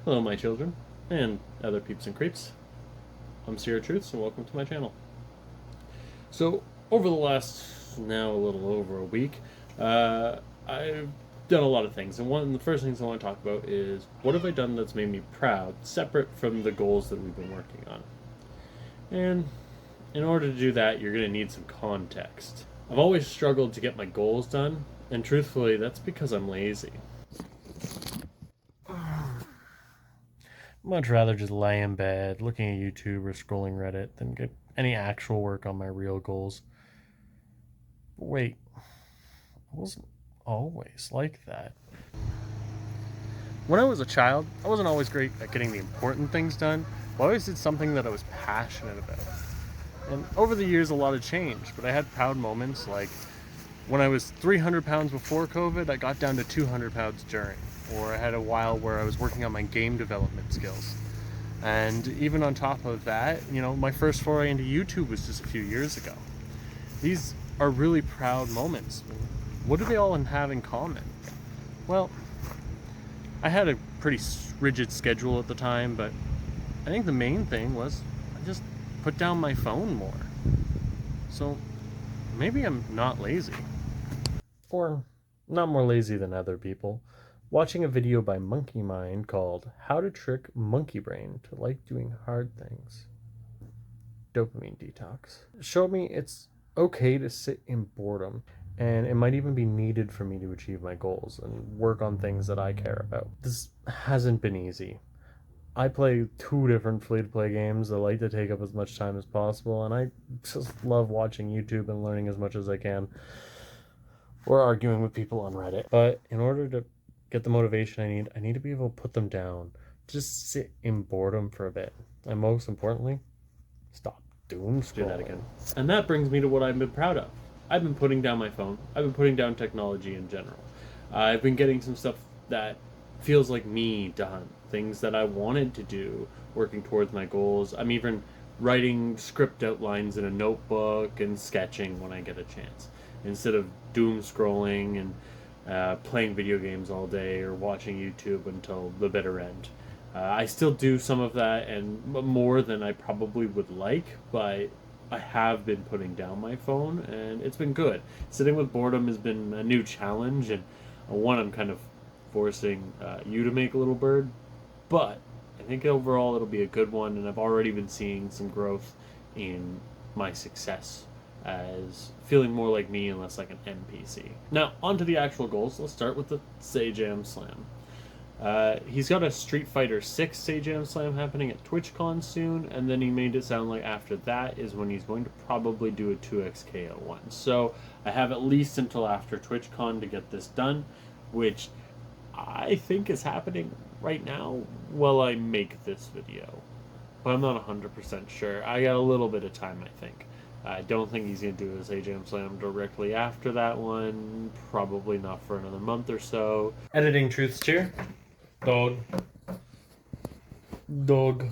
Hello, my children, and other peeps and creeps. I'm Sierra Truths, and welcome to my channel. So, over the last, now a little over a week, I've done a lot of things, and one of the first things I want to talk about is what have I done that's made me proud, separate from the goals that we've been working on. And in order to do that, you're going to need some context. I've always struggled to get my goals done, and truthfully, that's because I'm lazy. Much rather just lay in bed, looking at YouTube or scrolling Reddit than get any actual work on my real goals. But wait, I wasn't always like that. When I was a child, I wasn't always great at getting the important things done, but I always did something that I was passionate about. And over the years, a lot had changed, but I had proud moments like when I was 300 pounds before COVID, I got down to 200 pounds during. Or I had a while where I was working on my game development skills. And even on top of that, my first foray into YouTube was just a few years ago. These are really proud moments. What do they all have in common? Well, I had a pretty rigid schedule at the time, but I think the main thing was I just put down my phone more. So maybe I'm not lazy. Or not more lazy than other people. Watching a video by Monkey Mind called How to Trick Monkey Brain to Like Doing Hard Things. Dopamine Detox. Showed me it's okay to sit in boredom, and it might even be needed for me to achieve my goals and work on things that I care about. This hasn't been easy. I play 2 different free-to-play games that like to take up as much time as possible, and I just love watching YouTube and learning as much as I can, or arguing with people on Reddit. But in order to get the motivation I need to be able to put them down. Just sit in boredom for a bit. And most importantly, stop doom scrolling. Do that again. And that brings me to what I've been proud of. I've been putting down my phone. I've been putting down technology in general. I've been getting some stuff that feels like me done. Things that I wanted to do, working towards my goals. I'm even writing script outlines in a notebook and sketching when I get a chance. Instead of doom scrolling and playing video games all day or watching YouTube until the bitter end. I still do some of that and more than I probably would like, but I have been putting down my phone and it's been good. Sitting with boredom has been a new challenge, and one I'm kind of forcing you to make, Little Bird, but I think overall it'll be a good one, and I've already been seeing some growth in my success as feeling more like me and less like an NPC. Now, on to the actual goals. Let's start with the Jam Slam. He's got a Street Fighter 6 Jam Slam happening at TwitchCon soon, and then he made it sound like after that is when he's going to probably do a 2xKO one. So I have at least until after TwitchCon to get this done, which I think is happening right now while I make this video. But I'm not 100% sure. I got a little bit of time, I think. I don't think he's going to do his Jam Slam directly after that one. Probably not for another month or so. Editing Truth's here. Dog. Dog.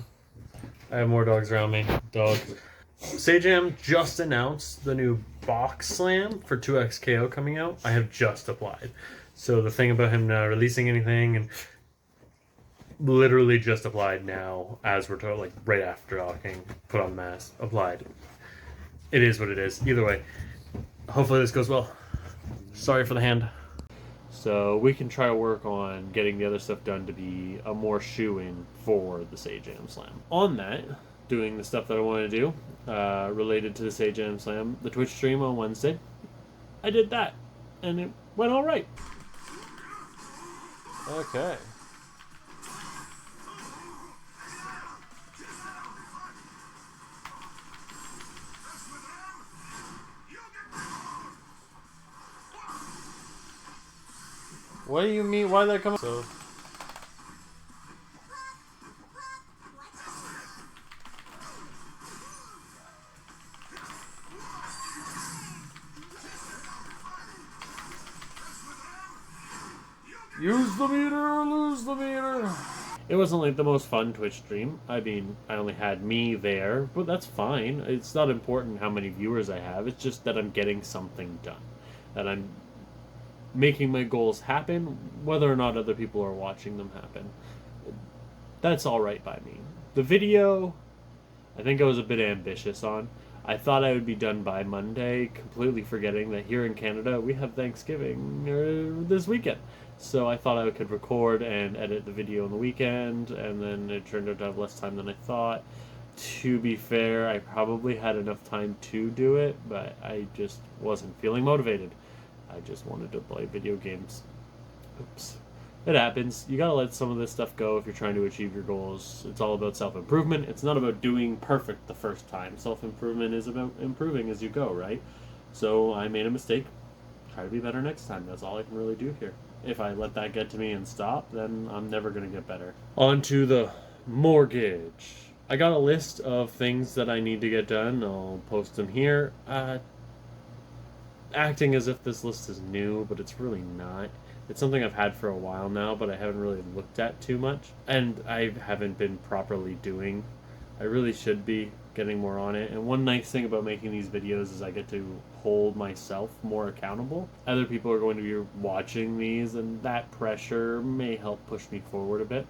I have more dogs around me. Dog. Jam just announced the new BoxJam for 2xKO coming out. I have just applied. So the thing about him not releasing anything, and literally just applied now as we're talking, like right after talking, put on the mask, applied. It is what it is. Either way, hopefully this goes well. Sorry for the hand. So we can try to work on getting the other stuff done to be a more shoe-in for the Jam Slam. On that, doing the stuff that I want to do related to the Jam Slam, the Twitch stream on Wednesday, I did that, and it went all right. Okay. What do you mean? Why did that come up? So. Use the meter or lose the meter. It wasn't like the most fun Twitch stream. I mean, I only had me there, but that's fine. It's not important how many viewers I have. It's just that I'm getting something done. That I'm making my goals happen, whether or not other people are watching them happen. That's alright by me. The video, I think I was a bit ambitious on. I thought I would be done by Monday, completely forgetting that here in Canada we have Thanksgiving this weekend. So I thought I could record and edit the video on the weekend, and then it turned out to have less time than I thought. To be fair, I probably had enough time to do it, but I just wasn't feeling motivated. I just wanted to play video games. Oops. It happens. You gotta let some of this stuff go if you're trying to achieve your goals. It's all about self-improvement. It's not about doing perfect the first time. Self-improvement is about improving as you go, right? So I made a mistake. Try to be better next time. That's all I can really do here. If I let that get to me and stop, then I'm never gonna get better. On to the mortgage. I got a list of things that I need to get done. I'll post them here. Acting as if this list is new, but it's really not. It's something I've had for a while now, but I haven't really looked at too much, and I haven't been properly doing. I really should be getting more on it. And one nice thing about making these videos is I get to hold myself more accountable. Other people are going to be watching these, and that pressure may help push me forward a bit.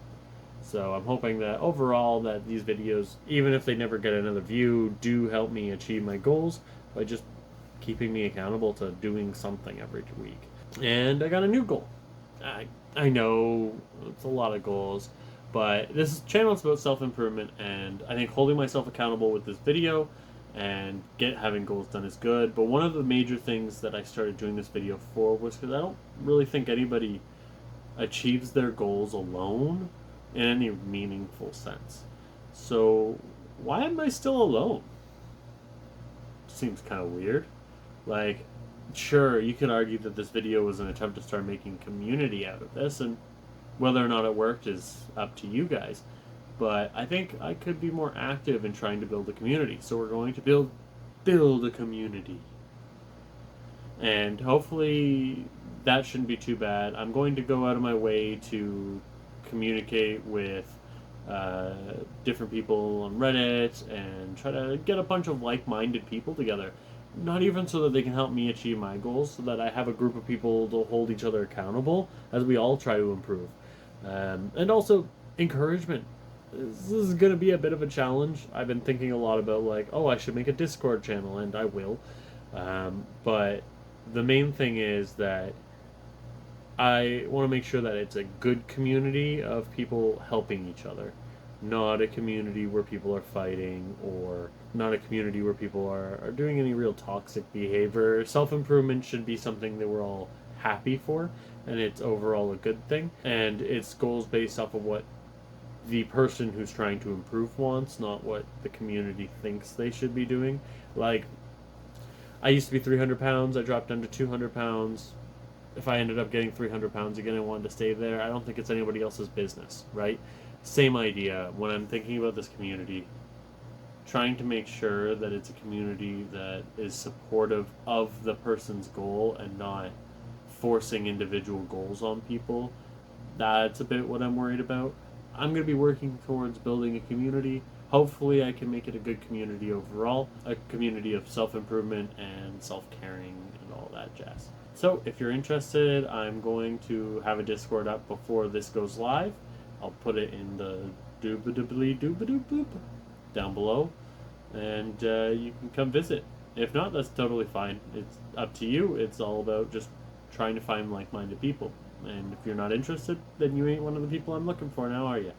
So I'm hoping that overall that these videos, even if they never get another view, do help me achieve my goals by just keeping me accountable to doing something every week. And I got a new goal. I know it's a lot of goals, but this channel is about self-improvement, and I think holding myself accountable with this video and having goals done is good. But one of the major things that I started doing this video for was because I don't really think anybody achieves their goals alone in any meaningful sense. So why am I still alone? Seems kind of weird. Like, sure, you could argue that this video was an attempt to start making community out of this, and whether or not it worked is up to you guys. But I think I could be more active in trying to build a community. So we're going to build a community. And hopefully that shouldn't be too bad. I'm going to go out of my way to communicate with different people on Reddit and try to get a bunch of like-minded people together. Not even so that they can help me achieve my goals, so that I have a group of people to hold each other accountable as we all try to improve. And also, encouragement. This is going to be a bit of a challenge. I've been thinking a lot about, like, oh, I should make a Discord channel, and I will. But the main thing is that I want to make sure that it's a good community of people helping each other. Not a community where people are fighting, or not a community where people are doing any real toxic behavior. Self-improvement should be something that we're all happy for, and it's overall a good thing. And it's goals based off of what the person who's trying to improve wants, not what the community thinks they should be doing. Like, I used to be 300 pounds, I dropped down to 200 pounds. If I ended up getting 300 pounds again and wanted to stay there, I don't think it's anybody else's business, right? Same idea. When I'm thinking about this community, trying to make sure that it's a community that is supportive of the person's goal and not forcing individual goals on people, that's a bit what I'm worried about. I'm going to be working towards building a community. Hopefully I can make it a good community overall, a community of self-improvement and self-caring and all that jazz. So if you're interested, I'm going to have a Discord up before this goes live. I'll put it in the doobly-doobly-doobly-doop down below, and you can come visit. If not, that's totally fine. It's up to you. It's all about just trying to find like-minded people. And if you're not interested, then you ain't one of the people I'm looking for now, are you?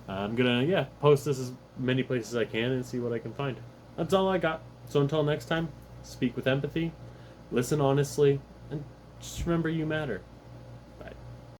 I'm gonna, post this as many places as I can and see what I can find. That's all I got. So until next time, speak with empathy, listen honestly, and just remember you matter.